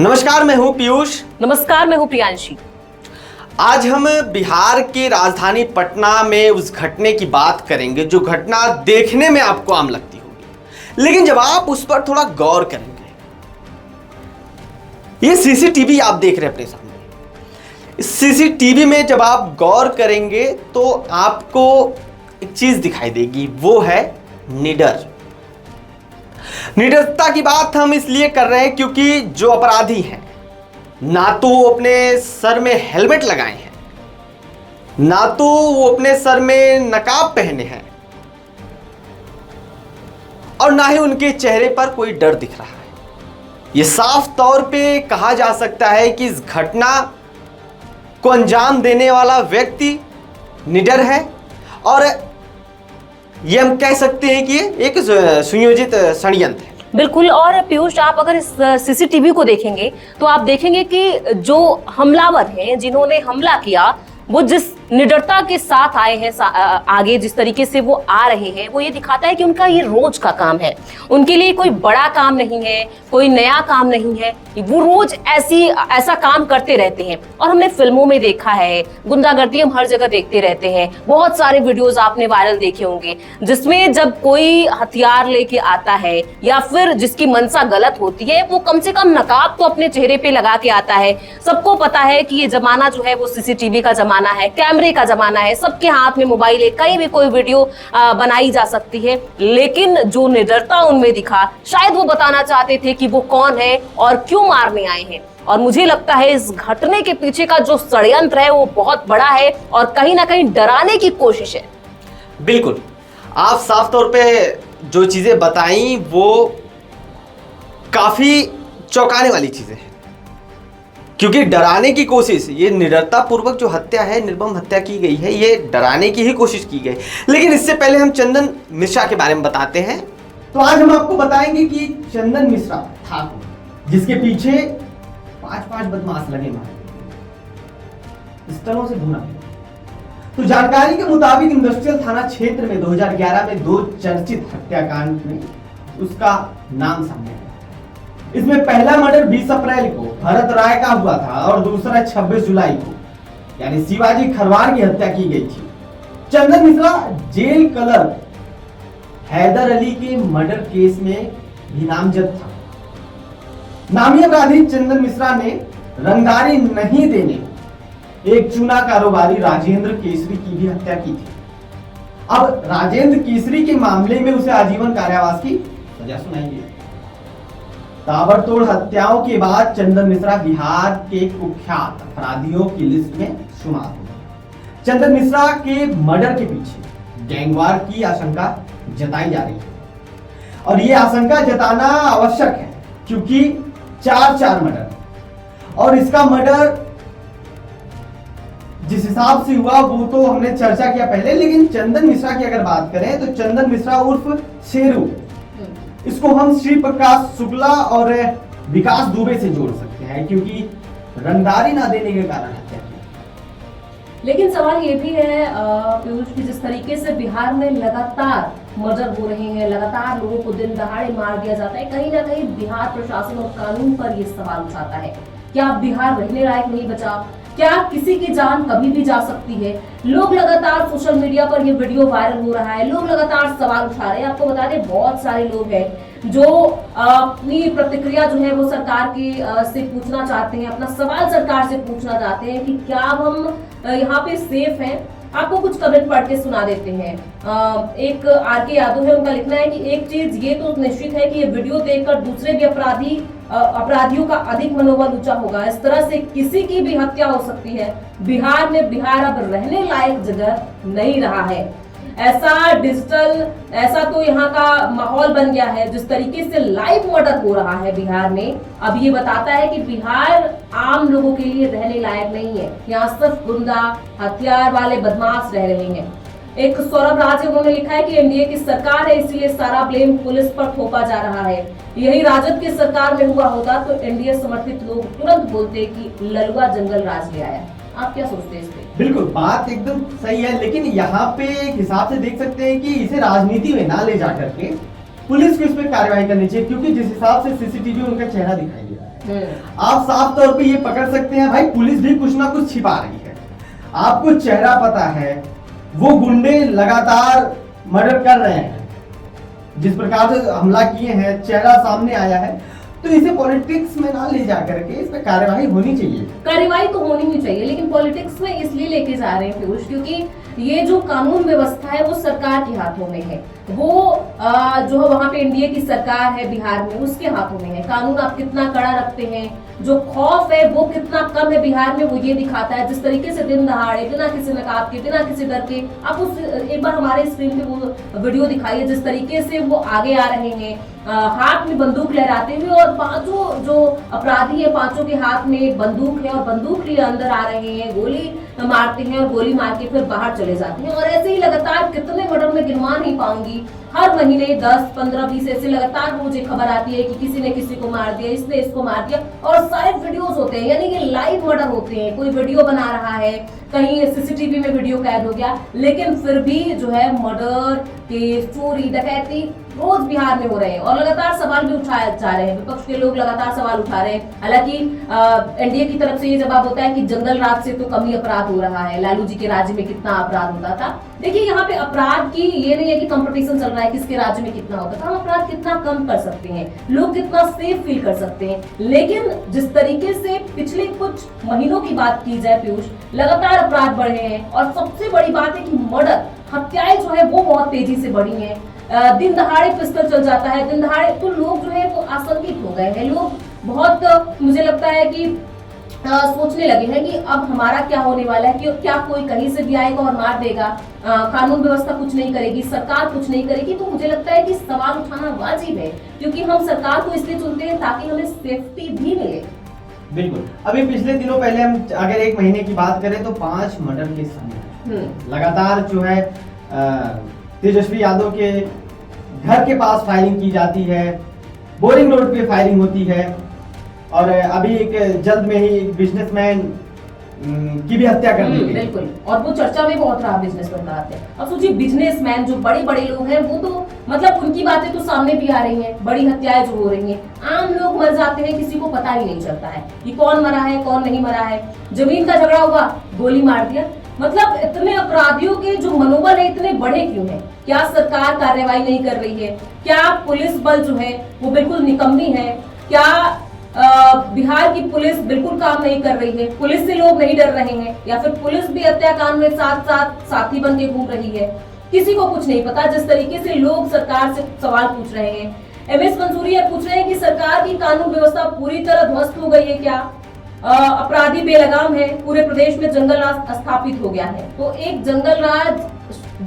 नमस्कार, मैं हूं पीयूष। नमस्कार, मैं हूं प्रियांशी। आज हम बिहार की राजधानी पटना में उस घटने की बात करेंगे जो घटना देखने में आपको आम लगती होगी, लेकिन जब आप उस पर थोड़ा गौर करेंगे, ये सीसीटीवी आप देख रहे हैं अपने सामने। इस सीसीटीवी में जब आप गौर करेंगे तो आपको एक चीज दिखाई देगी, वो है निडर। निडरता की बात हम इसलिए कर रहे हैं क्योंकि जो अपराधी हैं, ना तो वो अपने सर में हेलमेट लगाए हैं, ना तो वो अपने सर में नकाब पहने हैं, और ना ही उनके चेहरे पर कोई डर दिख रहा है। ये साफ तौर पे कहा जा सकता है कि इस घटना को अंजाम देने वाला व्यक्ति निडर है, और ये हम कह सकते हैं कि ये एक सुनियोजित षड्यंत्र है। बिल्कुल। और पीयूष, आप अगर इस सीसीटीवी को देखेंगे तो आप देखेंगे कि जो हमलावर हैं, जिन्होंने हमला किया, वो जिस निडरता के साथ आए हैं, आगे जिस तरीके से वो आ रहे हैं, वो ये दिखाता है कि उनका ये रोज का काम है। उनके लिए कोई बड़ा काम नहीं है, कोई नया काम नहीं है, वो रोज ऐसा काम करते रहते हैं। और हमने फिल्मों में देखा है, गुंडागर्दी हम हर जगह देखते रहते हैं। बहुत सारे वीडियोस आपने वायरल देखे होंगे जिसमें जब कोई हथियार लेके आता है या फिर जिसकी मंशा गलत होती है, वो कम से कम नकाब तो अपने चेहरे पे लगा के आता है। सबको पता है कि ये जमाना जो है वो सीसीटीवी का जमाना है, कैमरे का जमाना है, सबके हाथ में मोबाइल है, कहीं भी कोई वीडियो बनाई जा सकती है। लेकिन जो निडरता उनमें दिखा, शायद वो बताना चाहते थे कि वो कौन है और क्यों मारने आए हैं। और मुझे लगता है इस घटने के पीछे का जो षड्यंत्र है वो बहुत बड़ा है और कहीं ना कहीं डराने की कोशिश है। बिल्कुल, आप साफ तौर पे जो चीजें बताई वो काफी चौंकाने वाली चीजें हैं, क्योंकि डराने की कोशिश, ये निडरता पूर्वक जो हत्या है, निर्मम हत्या की गई है, ये डराने की ही कोशिश की गई। लेकिन इससे पहले हम चंदन मिश्रा के बारे में बताते हैं। तो आज हम आपको बताएंगे कि चंदन मिश्रा ठाकुर, जिसके पीछे 5 बदमाश लगे मारे, पिस्टलों से भुना। तो जानकारी के मुताबिक इंडस्ट्रियल थाना क्षेत्र में 2011 में 2 चर्चित हत्याकांड में उसका नाम सामने आया। इसमें पहला मर्डर 20 अप्रैल को भरत राय का हुआ था और दूसरा 26 जुलाई को यानी शिवाजी खरवार की हत्या की गई थी। चंदन मिश्रा जेल क्लर्क हैदर अली के मर्डर केस में भी नामजद था। नामी अपराधी चंदन मिश्रा ने रंगदारी नहीं देने एक चूना कारोबारी राजेंद्र केसरी की भी हत्या की थी। अब राजेंद्र केसरी के मामले में उसे आजीवन कारावास की सजा सुनाई गई। ताबड़तोड़ हत्याओं के बाद चंदन मिश्रा बिहार के कुख्यात अपराधियों की लिस्ट में शुमार हुए। चंदन मिश्रा के मर्डर के पीछे गैंगवार की आशंका जताई जा रही है, और यह आशंका जताना आवश्यक है क्योंकि 4 मर्डर, और इसका मर्डर जिस हिसाब से हुआ वो तो हमने चर्चा किया पहले। लेकिन चंदन मिश्रा की अगर बात करें तो चंदन मिश्रा उर्फ शेरू, इसको हम श्री प्रकाश शुक्ला और विकास दुबे से जोड़ सकते हैं, क्योंकि रंगदारी ना देने के कारण हत्या की। लेकिन सवाल ये भी है पीयूष की, जिस तरीके से बिहार में लगातार मर्डर हो रहे हैं, लगातार लोगों को दिन दहाड़े मार दिया जाता है, कहीं ना कहीं बिहार प्रशासन और कानून पर यह सवाल उठाता है, क्या बिहार रहने लायक नहीं बचा? क्या किसी की जान कभी भी जा सकती है? लोग लगातार सोशल मीडिया पर ये वीडियो वायरल हो रहा है, लोग लगातार सवाल उठा रहे हैं। आपको बता दें, बहुत सारे लोग हैं जो अपनी प्रतिक्रिया जो है वो सरकार की से पूछना चाहते हैं, अपना सवाल सरकार से पूछना चाहते हैं कि क्या हम यहाँ पे सेफ हैं। आपको कुछ कमेंट पढ़ के सुना देते हैं। एक आर.के. यादव है, उनका लिखना है कि एक चीज ये तो निश्चित है कि ये वीडियो देखकर दूसरे भी अपराधियों का अधिक मनोबल ऊंचा होगा। इस तरह से किसी की भी हत्या हो सकती है। बिहार में बिहार अब रहने लायक जगह नहीं रहा है। ऐसा तो यहाँ का माहौल बन गया है। जिस तरीके से लाइव मर्डर हो रहा है बिहार में, अब ये बताता है कि बिहार आम लोगों के लिए रहने लायक नहीं है। यहाँ सिर्फ गुंडा, हथियार वाले बदमाश रह रहे हैं। एक सौरभ राज, उन्होंने लिखा है कि एनडीए की सरकार है, इसलिए सारा ब्लेम पुलिस पर थोपा जा रहा है। यही राजद की सरकार में हुआ होता तो एनडीए समर्थित लोग तुरंत बोलते कि ललुआ जंगल राज ले आया। आप क्या सोचते हैं इस पे? बिल्कुल, बात एकदम सही है, लेकिन यहाँ पे एक हिसाब से देख सकते हैं कि इसे राजनीति में ना ले जाकर के पुलिस को इस पे कार्रवाई करनी चाहिए, क्योंकि जिस हिसाब से सीसीटीवी में उनका चेहरा दिखाई दे रहा है, आप साफ तौर पे ये पकड़ सकते हैं भाई पुलिस भी कुछ ना कुछ छिपा रही है। आपको चेहरा पता है, वो गुंडे लगातार मर्डर कर रहे हैं, जिस प्रकार से हमला किए हैं चेहरा सामने आया है, तो इसे पॉलिटिक्स में ना ले जा करके इस पे कार्यवाही होनी चाहिए। कार्यवाही तो होनी ही चाहिए, लेकिन पॉलिटिक्स में इसलिए लेके जा रहे हैं पीयूष, क्योंकि ये जो कानून व्यवस्था है वो सरकार के हाथों में है। वो जो वहाँ पे एनडीए की सरकार है बिहार में, उसके हाथों में है। कानून आप कितना कड़ा रखते हैं, जो खौफ है वो कितना कम है बिहार में, वो ये दिखाता है। जिस तरीके से दिन दहाड़े बिना किसी नकाब के, बिना किसी डर के, आप उस एक बार हमारे स्क्रीन पे वो वीडियो दिखाइए, जिस तरीके से वो आगे आ रहे हैं हाथ में बंदूक लहराते हुए, और पांचों जो अपराधी है पांचों के हाथ में बंदूक है, और बंदूक लिए अंदर आ रहे हैं, गोली मारते हैं और गोली मार के फिर बाहर चले जाते हैं। और ऐसे ही लगातार कितने मर्डर में गिनवा नहीं पाऊंगी, हर महीने 10, 15, 20 ऐसे लगातार मुझे खबर आती है कि किसी ने किसी को मार दिया, इसने इसको मार दिया, और सारे वीडियोस होते हैं, यानी कि लाइव मर्डर होते हैं। कोई वीडियो बना रहा है, कहीं सीसीटीवी में वीडियो कैद हो गया, लेकिन फिर भी जो है मर्डर केस, चोरी, डकैती रोज बिहार में हो रहे हैं, और लगातार सवाल भी उठाए जा रहे हैं। विपक्ष के लोग लगातार सवाल उठा रहे हैं। हालांकि एनडीए की तरफ से ये जवाब होता है कि जंगल राज से तो कम ही अपराध हो रहा है, लालू जी के राज्य में कितना अपराध होता था। देखिए यहाँ पे अपराध की ये नहीं है कि कंपटीशन चल रहा है किसके राज्य में कितना होता था, हम अपराध कितना कम कर सकते हैं, लोग कितना सेफ फील कर सकते हैं। लेकिन जिस तरीके से पिछले कुछ महीनों की बात की जाए पीयूष, लगातार अपराध बढ़े हैं, और सबसे बड़ी बात है कि मर्डर, हत्याएं जो है वो बहुत तेजी से बढ़ी हैं। दिन दहाड़े पिस्टल चल जाता है, दिन दहाड़े, तो लोग जो है वो आशंकित हो गए हैं। लोग बहुत मुझे लगता है कि सोचने लगे हैं कि अब हमारा क्या होने वाला है, कि क्या कोई कहीं से भी आएगा और मार देगा, कानून व्यवस्था कुछ नहीं करेगी, सरकार कुछ नहीं करेगी। तो मुझे लगता है कि सवाल उठाना वाजिब है, क्योंकि हम सरकार को इसलिए चुनते हैं ताकि हमें सेफ्टी भी मिले। बिल्कुल। अभी पिछले दिनों पहले हम अगर एक महीने की बात करें तो 5 मर्डर के सामने लगातार जो है तेजस्वी यादव के घर के पास फायरिंग की जाती है, बोरिंग रोड पे फायरिंग होती है, और अभी एक जल्द में ही एक बिजनेसमैन की भी हत्या कर दी गई। बिल्कुल, और वो चर्चा में बहुत रहा बिजनेसमैन का हत्या। अब सोचिए बिजनेसमैन जो बड़े बड़े लोग हैं, वो तो मतलब उनकी बातें तो सामने भी आ रही हैं, बड़ी हत्याएं जो हो रही हैं। आम लोग मर जाते हैं, किसी को पता ही नहीं चलता है कि कौन मरा है कौन नहीं मरा है। जमीन का झगड़ा हुआ, गोली मार दिया। मतलब इतने अपराधियों के जो मनोबल है इतने बड़े क्यों हैं? क्या सरकार कार्यवाही नहीं कर रही है? क्या पुलिस बल जो है वो बिल्कुल निकम्मी है? क्या बिहार की पुलिस बिल्कुल काम नहीं कर रही है? पुलिस से लोग नहीं डर रहे हैं, या फिर पुलिस भी हत्याकांड में साथ साथ साथी बन के घूम रही है? किसी को कुछ नहीं पता। जिस तरीके से लोग सरकार से सवाल पूछ रहे हैं, एमएस मंसूरी पूछ रहे हैं कि सरकार की कानून व्यवस्था पूरी तरह ध्वस्त हो गई है क्या? अपराधी बेलगाम है, पूरे प्रदेश में जंगल राज स्थापित हो गया है। तो एक जंगल राज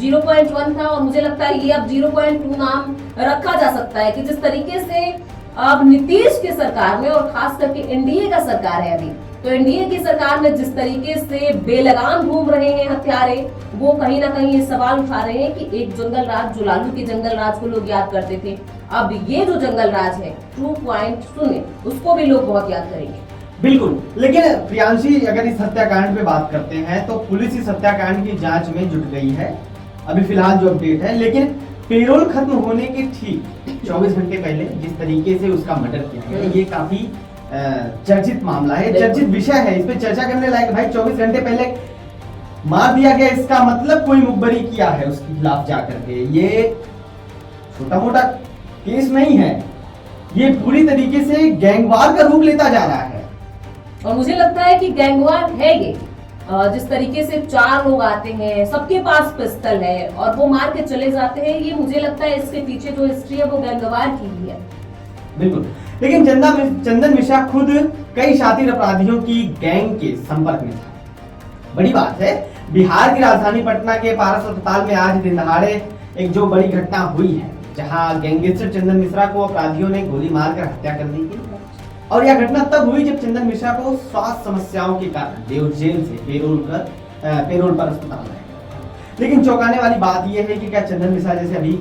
0.1 था, और मुझे लगता है ये अब 0.2 नाम रखा जा सकता है, कि जिस तरीके से अब नीतीश की सरकार में, और खास करके एनडीए का सरकार है अभी, तो एनडीए की सरकार में जिस तरीके से बेलगाम घूम रहे हैं हत्यारे, वो कहीं ना कहीं ये सवाल उठा रहे हैं कि एक जंगल राज, जो लालू के जंगल राज को लोग याद करते थे, अब ये जो जंगल राज है 2.0 उसको भी लोग बहुत याद करेंगे। बिल्कुल। लेकिन प्रियांशी, अगर इस हत्याकांड पे बात करते हैं तो पुलिस इस हत्याकांड की जांच में जुट गई है, अभी फिलहाल जो अपडेट है। लेकिन पेरोल खत्म होने के ठीक 24 घंटे पहले जिस तरीके से उसका मर्डर किया गया, ये काफी चर्चित मामला है, चर्चित विषय है, इस पे चर्चा करने लायक। भाई 24 घंटे पहले मार दिया गया, इसका मतलब कोई मुखबरी किया है उसके खिलाफ जाकर के। ये छोटा मोटा केस नहीं है, ये पूरी तरीके से गैंगवार का रूप लेता जा रहा है। और मुझे लगता है कि गैंगवार है ये। जिस तरीके से 4 लोग आते हैं, सबके पास पिस्टल है, और वो मार के चले जाते हैं, ये मुझे लगता है इसके पीछे जो हिस्ट्री है वो गैंगवार की ही है। बिल्कुल। लेकिन चंदन मिश्रा खुद कई शातिर अपराधियों की गैंग के संपर्क में था। बड़ी बात है, बिहार की राजधानी पटना के पारस अस्पताल में आज दिन दहाड़े एक जो बड़ी घटना हुई है, जहां गैंगस्टर चंदन मिश्रा को अपराधियों ने गोली मारकर हत्या कर दी थी। और यह घटना तब हुई जब चंदन मिश्रा को स्वास्थ्य समस्याओं के कारण जेल से पेरोल पर अस्पताल लाया गया। लेकिन चौंकाने वाली बात यह है कि क्या चंदन मिश्रा जैसे अभी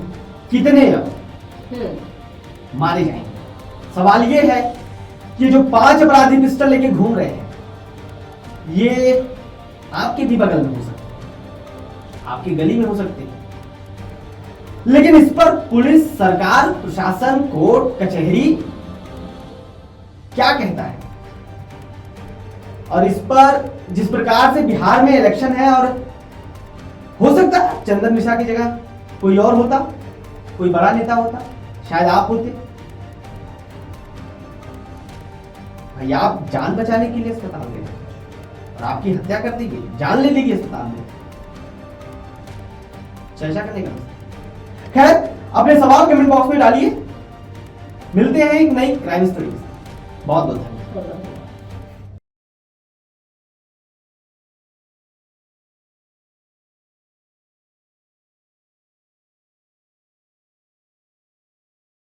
कितने मारे जाएंगे? सवाल यह है कि जो 5 अपराधी पिस्टल लेके घूम रहे हैं, ये आपके भी बगल में हो सकते हैं, आपकी गली में हो सकते हैं। लेकिन इस पर पुलिस, सरकार, प्रशासन, कोर्ट कचहरी क्या कहता है। और इस पर जिस प्रकार से बिहार में इलेक्शन है, और हो सकता है चंदन मिश्रा की जगह कोई और होता, कोई बड़ा नेता होता, शायद आप होते। भाई आप जान बचाने के लिए अस्पताल गए और आपकी हत्या कर दी गई, जान ले ली गई अस्पताल में। चर्चा करने का। खैर, अपने सवाल कमेंट बॉक्स में डालिए। मिलते हैं एक नई क्राइम स्टोरी। बहुत बहुत धन्यवाद।